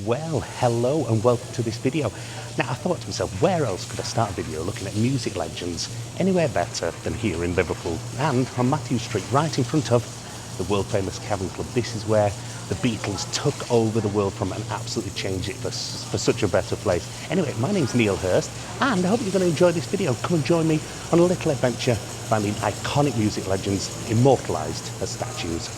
Well, hello and welcome to this video. Now I thought to myself, where else could I start a video looking at music legends anywhere better than here in Liverpool and on Matthew Street, right in front of the world famous Cavern Club. This is where the Beatles took over the world from and absolutely changed it for such a better place. Anyway, my name's Neil Hurst and I hope you're going to enjoy this video. Come and join me on a little adventure finding iconic music legends immortalised as statues.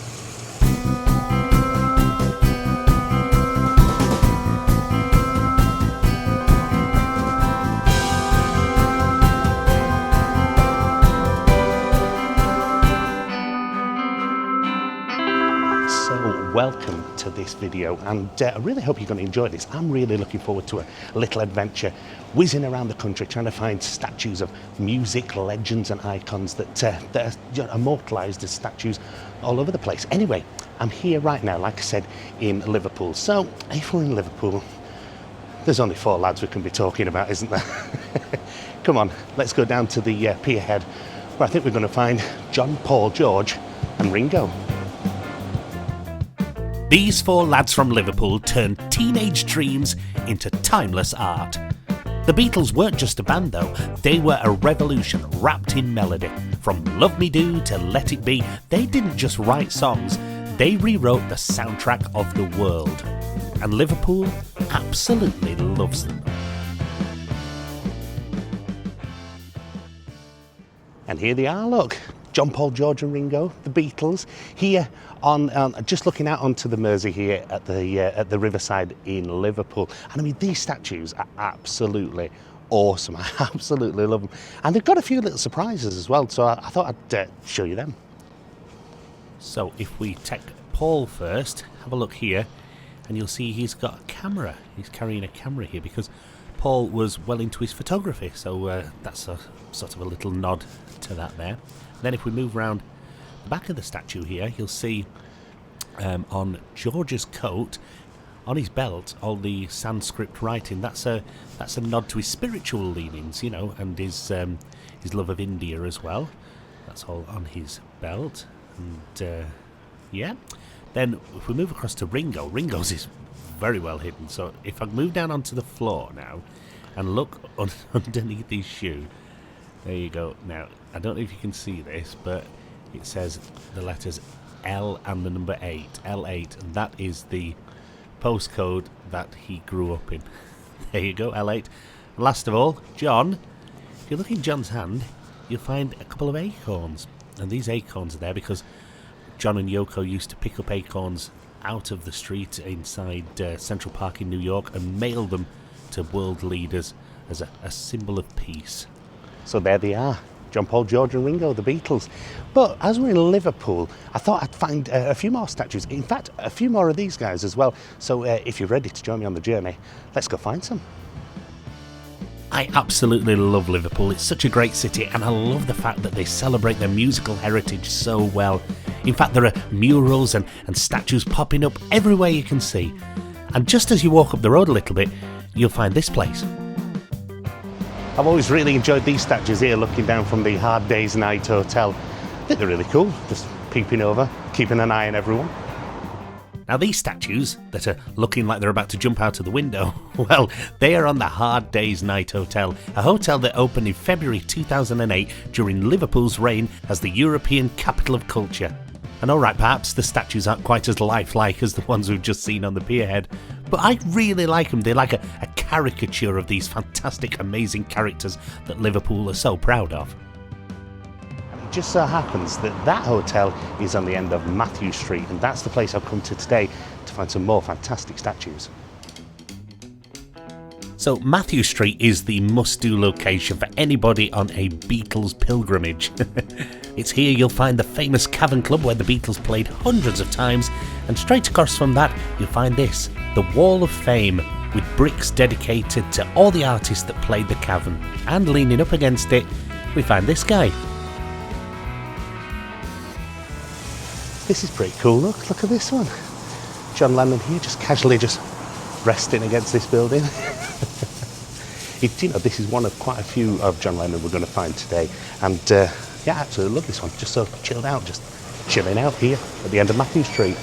Welcome to this video, and I really hope you're going to enjoy this. I'm really looking forward to a little adventure whizzing around the country trying to find statues of music legends and icons that are immortalised as statues all over the place. Anyway, I'm here right now, like I said, in Liverpool. So if we're in Liverpool, there's only four lads we can be talking about, isn't there? Come on, let's go down to the pier head, where I think we're going to find John, Paul, George and Ringo. These four lads from Liverpool turned teenage dreams into timeless art. The Beatles weren't just a band though, they were a revolution wrapped in melody. From Love Me Do to Let It Be, they didn't just write songs, they rewrote the soundtrack of the world. And Liverpool absolutely loves them. And here they are, look. John, Paul, George and Ringo, the Beatles, here on just looking out onto the Mersey here at the riverside in Liverpool. And I mean, these statues are absolutely awesome. I absolutely love them. And they've got a few little surprises as well, so I thought I'd show you them. So if we take Paul first, have a look here, and you'll see he's got a camera. He's carrying a camera here because Paul was well into his photography, so that's a sort of a little nod to that there. Then if we move around the back of the statue here, you'll see on George's coat, on his belt, all the Sanskrit writing. That's a nod to his spiritual leanings, you know, and his love of India as well. That's all on his belt. And yeah. Then if we move across to Ringo, Ringo's is very well hidden. So if I move down onto the floor now and look underneath his shoe, there you go. Now, I don't know if you can see this, but it says the letters L and the number 8, L8, and that is the postcode that he grew up in. There you go, L8. And last of all, John. If you look in John's hand, you'll find a couple of acorns. And these acorns are there because John and Yoko used to pick up acorns out of the street inside Central Park in New York and mail them to world leaders as a symbol of peace. So there they are, John, Paul, George and Ringo, the Beatles. But as we're in Liverpool, I thought I'd find a few more statues. In fact, a few more of these guys as well. So if you're ready to join me on the journey, let's go find some. I absolutely love Liverpool. It's such a great city, and I love the fact that they celebrate their musical heritage so well. In fact, there are murals and statues popping up everywhere you can see. And just as you walk up the road a little bit, you'll find this place. I've always really enjoyed these statues here, looking down from the Hard Day's Night Hotel. I think they're really cool, just peeping over, keeping an eye on everyone. Now these statues that are looking like they're about to jump out of the window, well, they are on the Hard Day's Night Hotel, a hotel that opened in February 2008 during Liverpool's reign as the European capital of culture. And alright, perhaps the statues aren't quite as lifelike as the ones we've just seen on the pierhead, but I really like them. They're like a caricature of these fantastic, amazing characters that Liverpool are so proud of. It just so happens that that hotel is on the end of Matthew Street, and that's the place I've come to today to find some more fantastic statues. So Matthew Street is the must-do location for anybody on a Beatles pilgrimage. It's here you'll find the famous Cavern Club where the Beatles played hundreds of times, and straight across from that you'll find this, the Wall of Fame, with bricks dedicated to all the artists that played the Cavern. And leaning up against it, we find this guy. This is pretty cool, look at this one. John Lennon here, just casually resting against this building. You know, this is one of quite a few of John Lennon we're going to find today, and yeah, I absolutely love this one. Just so chilled out, just chilling out here at the end of Matthew Street.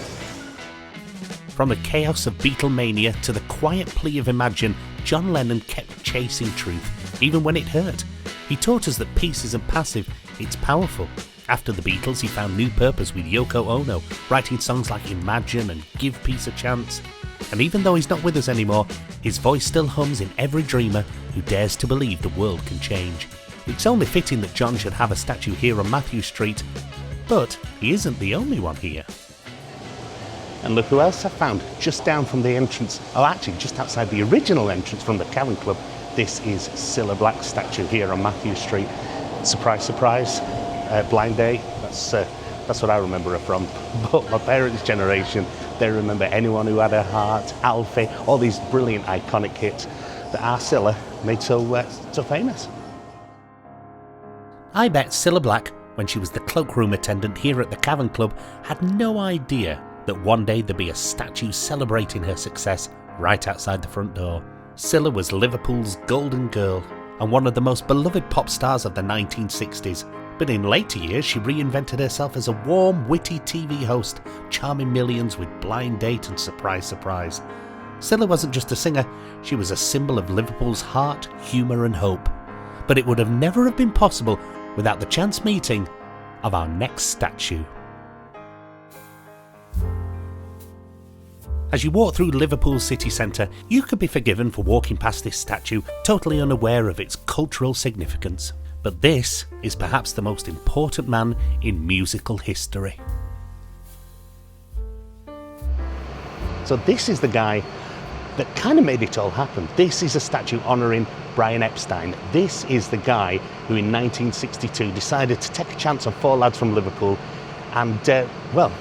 From the chaos of Beatlemania to the quiet plea of Imagine, John Lennon kept chasing truth, even when it hurt. He taught us that peace isn't passive, it's powerful. After the Beatles, he found new purpose with Yoko Ono, writing songs like Imagine and Give Peace a Chance. And even though he's not with us anymore, his voice still hums in every dreamer who dares to believe the world can change. It's only fitting that John should have a statue here on Matthew Street, but he isn't the only one here. And look who else I found, just down from the entrance, oh actually just outside the original entrance from the Cavern Club. This is Cilla Black's statue here on Matthew Street. Surprise, surprise, blind date, that's what I remember her from. But my parents' generation, they remember Anyone Who Had a Heart, Alfie, all these brilliant iconic hits that our Cilla made so famous. I bet Cilla Black, when she was the cloakroom attendant here at the Cavern Club, had no idea that one day there'd be a statue celebrating her success right outside the front door. Cilla was Liverpool's golden girl and one of the most beloved pop stars of the 1960s. But in later years, she reinvented herself as a warm, witty TV host, charming millions with Blind Date and Surprise, Surprise. Cilla wasn't just a singer, she was a symbol of Liverpool's heart, humour and hope. But it would have never have been possible without the chance meeting of our next statue. As you walk through Liverpool city centre, you could be forgiven for walking past this statue, totally unaware of its cultural significance. But this is perhaps the most important man in musical history. So this is the guy that kind of made it all happen. This is a statue honouring Brian Epstein. This is the guy who in 1962 decided to take a chance on four lads from Liverpool and, well,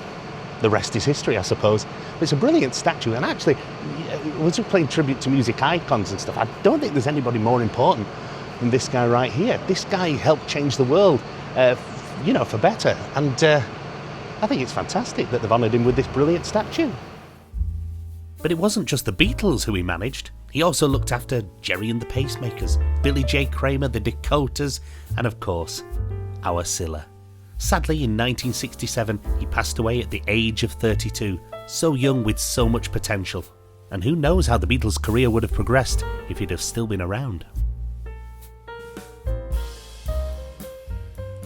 the rest is history, I suppose. But it's a brilliant statue, and actually, once we're playing tribute to music icons and stuff, I don't think there's anybody more important than this guy right here. This guy helped change the world, for better. And I think it's fantastic that they've honoured him with this brilliant statue. But it wasn't just the Beatles who he managed. He also looked after Jerry and the Pacemakers, Billy J. Kramer, the Dakotas, and of course, our Cilla. Sadly, in 1967, he passed away at the age of 32, so young with so much potential. And who knows how the Beatles' career would have progressed if he'd have still been around.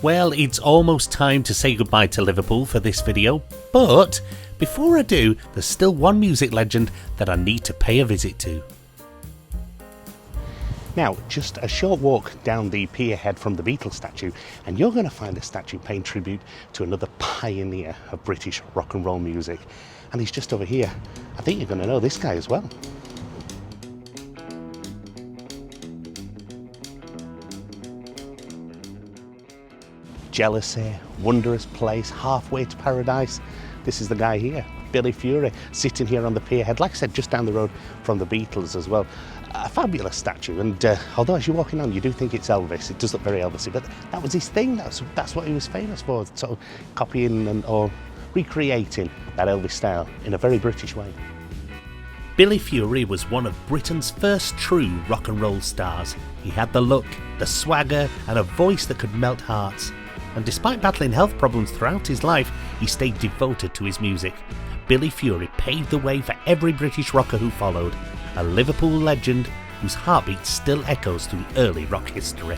Well, it's almost time to say goodbye to Liverpool for this video, but before I do, there's still one music legend that I need to pay a visit to. Now, just a short walk down the pier head from the Beatles statue, and you're going to find a statue paying tribute to another pioneer of British rock and roll music. And he's just over here. I think you're going to know this guy as well. Jealousy, Wondrous Place, Halfway to Paradise. This is the guy here, Billy Fury, sitting here on the pier head, like I said, just down the road from the Beatles as well. A fabulous statue, and although as you're walking on you do think it's Elvis, it does look very Elvisy, but that was his thing. That's what he was famous for, sort of copying or recreating that Elvis style in a very British way. Billy Fury was one of Britain's first true rock and roll stars. He had the look, the swagger, and a voice that could melt hearts. And despite battling health problems throughout his life, he stayed devoted to his music. Billy Fury paved the way for every British rocker who followed, a Liverpool legend whose heartbeat still echoes through early rock history.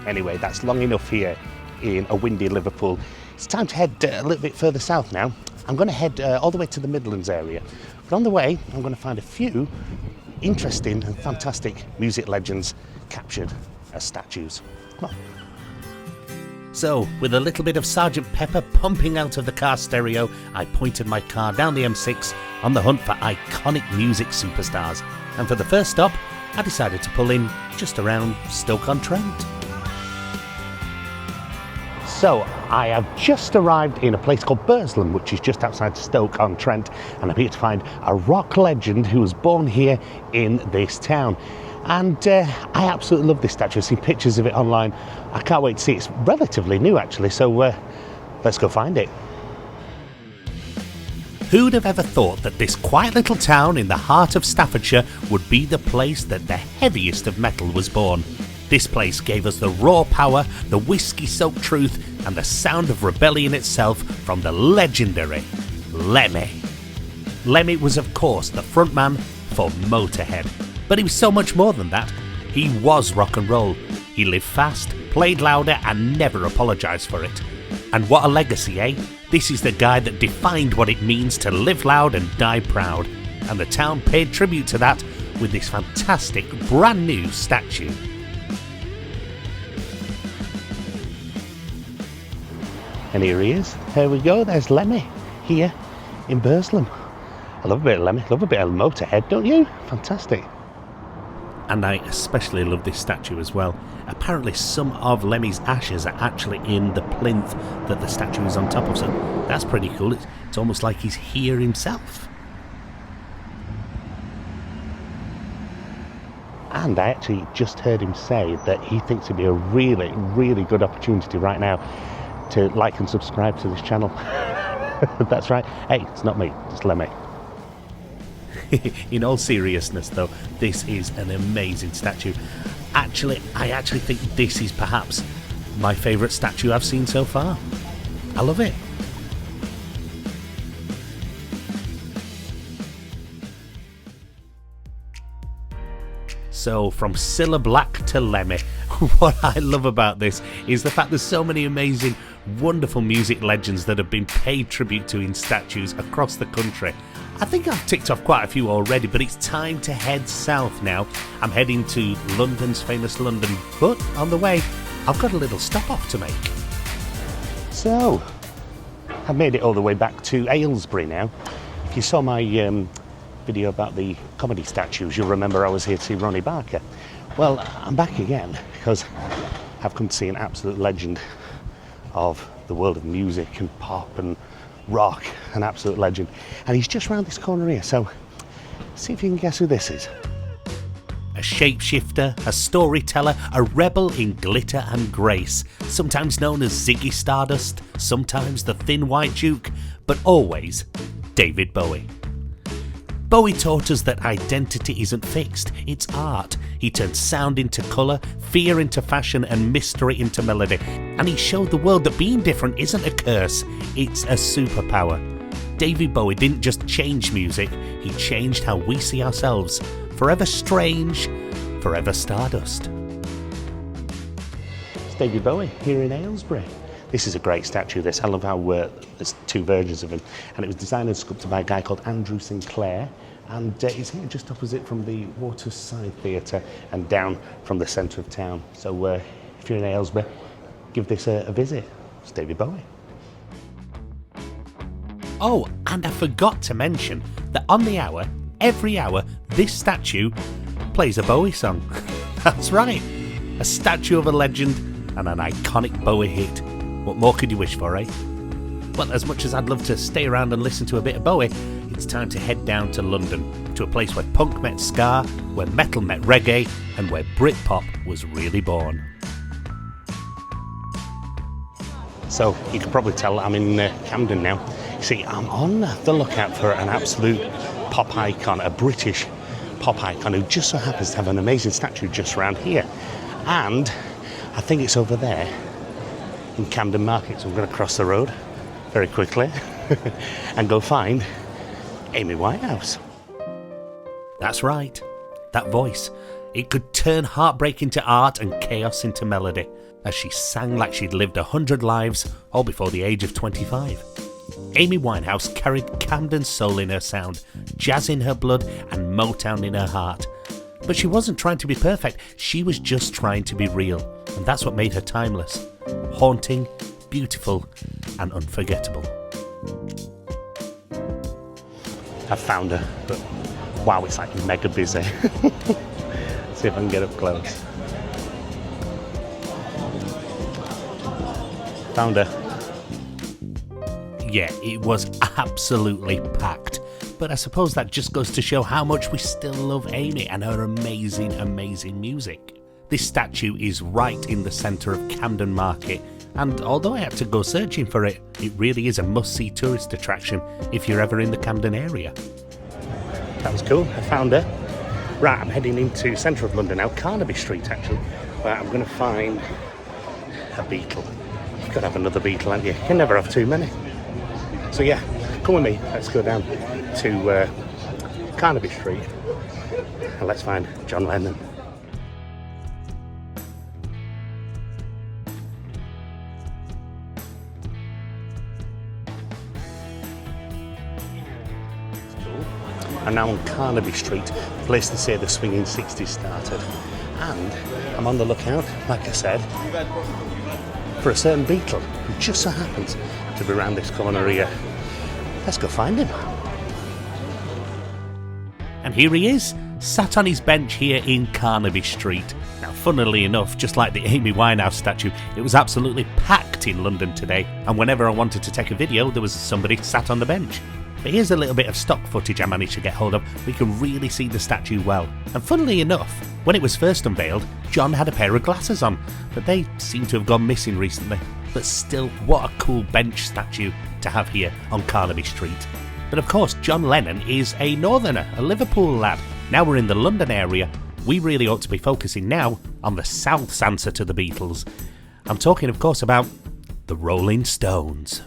Anyway, that's long enough here in a windy Liverpool. It's time to head a little bit further south now. I'm going to head all the way to the Midlands area. But on the way, I'm going to find a few interesting and fantastic music legends captured as statues. Come on. So, with a little bit of Sgt. Pepper pumping out of the car stereo, I pointed my car down the M6 on the hunt for iconic music superstars. And for the first stop, I decided to pull in just around Stoke-on-Trent. So, I have just arrived in a place called Burslem, which is just outside Stoke-on-Trent, and I'm here to find a rock legend who was born here in this town. And I absolutely love this statue. I've seen pictures of it online. I can't wait to see it. It's relatively new, actually, so let's go find it. Who'd have ever thought that this quiet little town in the heart of Staffordshire would be the place that the heaviest of metal was born? This place gave us the raw power, the whiskey-soaked truth, and the sound of rebellion itself from the legendary Lemmy. Lemmy was, of course, the frontman for Motorhead. But he was so much more than that. He was rock and roll. He lived fast, played louder, and never apologised for it. And what a legacy, eh? This is the guy that defined what it means to live loud and die proud. And the town paid tribute to that with this fantastic brand new statue. And here he is. There we go. There's Lemmy here in Burslem. I love a bit of Lemmy. Love a bit of Motorhead, don't you? Fantastic. And I especially love this statue as well. Apparently some of Lemmy's ashes are actually in the plinth that the statue is on top of, so that's pretty cool. It's almost like he's here himself. And I actually just heard him say that he thinks it'd be a really, really good opportunity right now to like and subscribe to this channel. That's right. Hey, it's not me, it's Lemmy. In all seriousness though, this is an amazing statue. I actually think this is perhaps my favourite statue I've seen so far. I love it. So from Cilla Black to Lemmy, what I love about this is the fact there's so many amazing, wonderful music legends that have been paid tribute to in statues across the country. I think I've ticked off quite a few already, but it's time to head south now. I'm heading to London's famous London, but on the way, I've got a little stop off to make. So, I've made it all the way back to Aylesbury now. If you saw my video about the comedy statues, you'll remember I was here to see Ronnie Barker. Well, I'm back again because I've come to see an absolute legend of the world of music and pop and rock, an absolute legend. And he's just round this corner here, so see if you can guess who this is. A shapeshifter, a storyteller, a rebel in glitter and grace, sometimes known as Ziggy Stardust, sometimes the Thin White Duke, but always David Bowie. Bowie taught us that identity isn't fixed, it's art. He turned sound into colour, fear into fashion, and mystery into melody. And he showed the world that being different isn't a curse, it's a superpower. David Bowie didn't just change music, he changed how we see ourselves. Forever strange, forever stardust. It's David Bowie here in Aylesbury. This is a great statue, this. I love how there's two versions of him. And it was designed and sculpted by a guy called Andrew Sinclair. And it's here just opposite from the Waterside Theatre and down from the centre of town. So if you're in Aylesbury, give this a visit. It's David Bowie. Oh, and I forgot to mention that on the hour, every hour, this statue plays a Bowie song. That's right, a statue of a legend and an iconic Bowie hit. What more could you wish for, eh? Well, as much as I'd love to stay around and listen to a bit of Bowie, it's time to head down to London, to a place where punk met ska, where metal met reggae, and where Britpop was really born. So, you can probably tell I'm in Camden now. You see, I'm on the lookout for an absolute pop icon, a British pop icon who just so happens to have an amazing statue just around here. And I think it's over there in Camden Market, so I'm going to cross the road very quickly and go find Amy Winehouse. That's right, that voice. It could turn heartbreak into art and chaos into melody, as she sang like she'd lived 100 lives, all before the age of 25. Amy Winehouse carried Camden soul in her sound, jazz in her blood and Motown in her heart. But she wasn't trying to be perfect, she was just trying to be real, and that's what made her timeless, haunting, beautiful and unforgettable. I found her, but wow, it's like mega busy. See if I can get up close. Found her. Yeah, it was absolutely packed. But I suppose that just goes to show how much we still love Amy and her amazing, amazing music. This statue is right in the centre of Camden Market, and although I had to go searching for it, it really is a must-see tourist attraction if you're ever in the Camden area. That was cool, I found her. Right, I'm heading into centre of London now, Carnaby Street actually, where I'm going to find a Beatle. You've got to have another Beatle, haven't you? You can never have too many. So yeah, come with me, let's go down to Carnaby Street and let's find John Lennon. I'm now on Carnaby Street, the place to say the swinging 60s started. And I'm on the lookout, like I said, for a certain Beatle who just so happens to be around this corner here. Let's go find him. And here he is, sat on his bench here in Carnaby Street. Now, funnily enough, just like the Amy Winehouse statue, it was absolutely packed in London today, and whenever I wanted to take a video, there was somebody sat on the bench. But here's a little bit of stock footage I managed to get hold of. We can really see the statue well. And funnily enough, when it was first unveiled, John had a pair of glasses on, but they seem to have gone missing recently. But still, what a cool bench statue to have here on Carnaby Street. But of course, John Lennon is a northerner, a Liverpool lad. Now we're in the London area, we really ought to be focusing now on the South's answer to the Beatles. I'm talking, of course, about the Rolling Stones.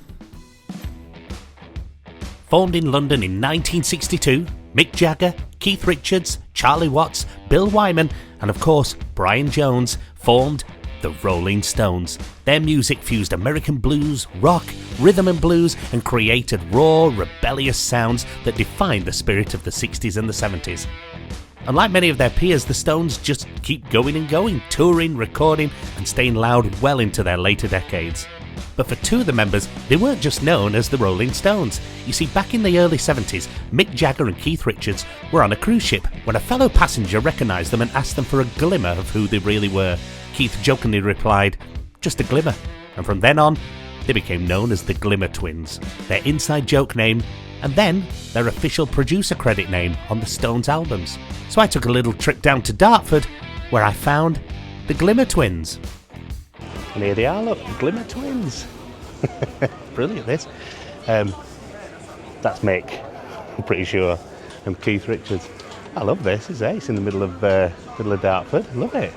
Formed in London in 1962, Mick Jagger, Keith Richards, Charlie Watts, Bill Wyman, and of course Brian Jones formed the Rolling Stones. Their music fused American blues, rock, rhythm and blues, and created raw, rebellious sounds that defined the spirit of the 60s and the 70s. Unlike many of their peers, the Stones just keep going and going, touring, recording, and staying loud well into their later decades. But for two of the members, they weren't just known as the Rolling Stones. You see, back in the early 70s, Mick Jagger and Keith Richards were on a cruise ship when a fellow passenger recognised them and asked them for a glimmer of who they really were. Keith jokingly replied, "Just a glimmer." And from then on, they became known as the Glimmer Twins, their inside joke name, and then their official producer credit name on the Stones albums. So I took a little trip down to Dartford, where I found the Glimmer Twins. And here they are, look, Glimmer Twins. Brilliant, this. That's Mick, I'm pretty sure, and Keith Richards. I love this, it's in the middle of Dartford. Love it.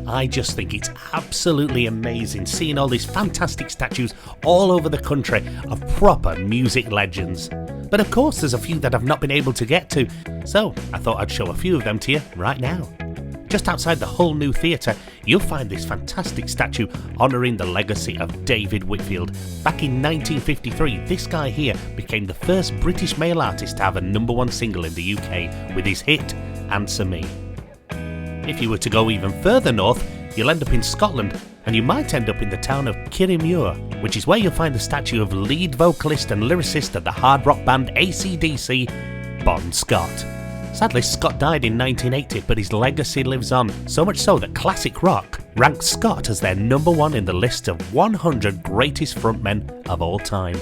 I just think it's absolutely amazing seeing all these fantastic statues all over the country of proper music legends. But of course there's a few that I've not been able to get to, so I thought I'd show a few of them to you right now. Just outside the Hull New Theatre, you'll find this fantastic statue honouring the legacy of David Whitfield. Back in 1953, this guy here became the first British male artist to have a #1 single in the UK with his hit Answer Me. If you were to go even further north, you'll end up in Scotland, and you might end up in the town of Kirriemuir, which is where you'll find the statue of lead vocalist and lyricist of the hard rock band AC/DC, Bon Scott. Sadly, Scott died in 1980, but his legacy lives on, so much so that Classic Rock ranked Scott as their #1 in the list of 100 greatest frontmen of all time.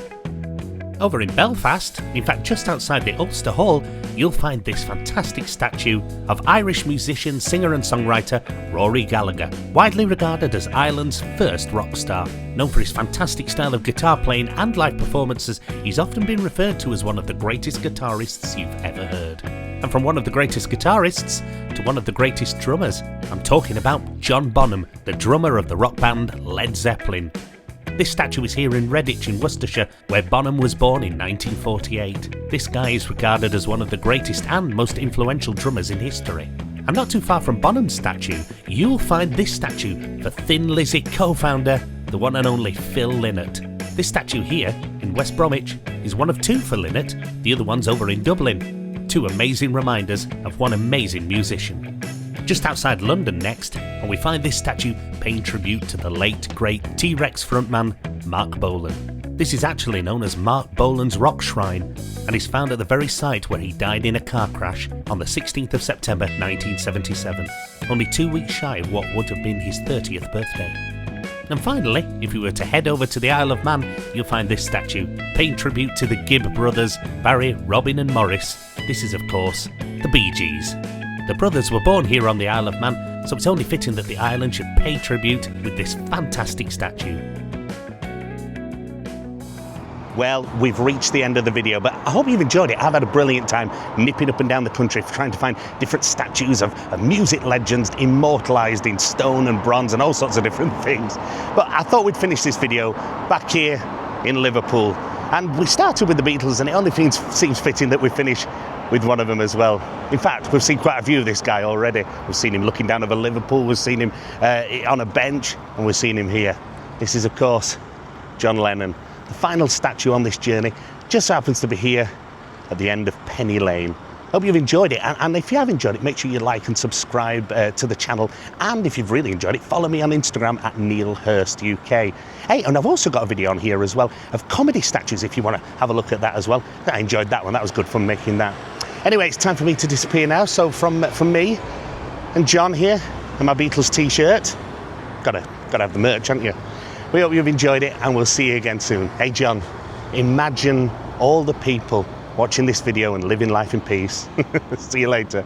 Over in Belfast, in fact just outside the Ulster Hall, you'll find this fantastic statue of Irish musician, singer and songwriter Rory Gallagher, widely regarded as Ireland's first rock star. Known for his fantastic style of guitar playing and live performances, he's often been referred to as one of the greatest guitarists you've ever heard. And from one of the greatest guitarists to one of the greatest drummers, I'm talking about John Bonham, the drummer of the rock band Led Zeppelin. This statue is here in Redditch in Worcestershire, where Bonham was born in 1948. This guy is regarded as one of the greatest and most influential drummers in history. And not too far from Bonham's statue, you'll find this statue for Thin Lizzy co-founder, the one and only Phil Lynott. This statue here, in West Bromwich, is one of two for Lynott, the other one's over in Dublin. Two amazing reminders of one amazing musician. Just outside London next, and we find this statue paying tribute to the late, great T-Rex frontman Marc Bolan. This is actually known as Marc Bolan's Rock Shrine, and is found at the very site where he died in a car crash on the 16th of September 1977, only 2 weeks shy of what would have been his 30th birthday. And finally, if you were to head over to the Isle of Man, you'll find this statue, paying tribute to the Gibb brothers, Barry, Robin and Maurice. This is, of course, the Bee Gees. The brothers were born here on the Isle of Man, so it's only fitting that the island should pay tribute with this fantastic statue. Well, we've reached the end of the video, but I hope you've enjoyed it. I've had a brilliant time nipping up and down the country trying to find different statues of music legends immortalised in stone and bronze and all sorts of different things. But I thought we'd finish this video back here in Liverpool. And we started with the Beatles, and it only seems fitting that we finish with one of them as well. In fact, we've seen quite a few of this guy already. We've seen him looking down over Liverpool, we've seen him on a bench, and we've seen him here. This is, of course, John Lennon. The final statue on this journey just happens to be here at the end of Penny Lane. Hope you've enjoyed it, and if you have enjoyed it, make sure you like and subscribe to the channel, and if you've really enjoyed it, follow me on Instagram at NeilHurstUK. Hey, and I've also got a video on here as well of comedy statues if you want to have a look at that as well. I enjoyed that one, that was good fun making that. Anyway, it's time for me to disappear now, so from me and John here, and my Beatles t-shirt, gotta have the merch, haven't you? We hope you've enjoyed it, and we'll see you again soon. Hey John, imagine all the people watching this video and living life in peace. See you later.